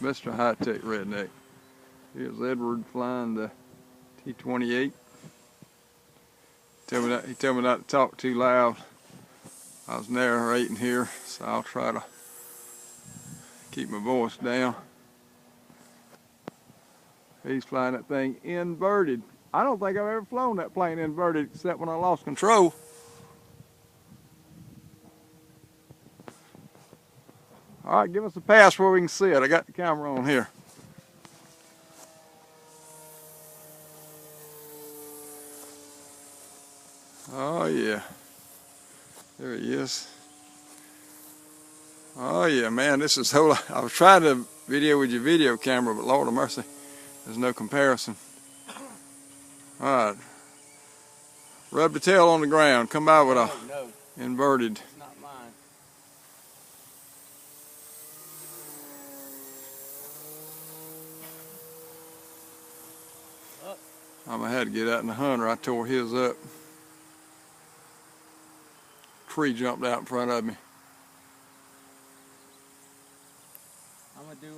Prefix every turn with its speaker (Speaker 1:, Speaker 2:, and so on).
Speaker 1: Mr. High-Tech Redneck. Here's Edward flying the T-28. He told me not to talk too loud. I was narrating here, so I'll try to keep my voice down. He's flying that thing inverted. I don't think I've ever flown that plane inverted except when I lost control. All right, give us a pass where we can see it. I got the camera on here. Oh yeah, there he is. Oh yeah, man, this is whole. I was trying to video with your video camera, but Lord of mercy, there's no comparison. All right, rub the tail on the ground. Come by with a inverted.
Speaker 2: It's not mine.
Speaker 1: I'm gonna have to get out in the Hunter. I tore his up. Tree jumped out in front of me.
Speaker 2: I'm gonna do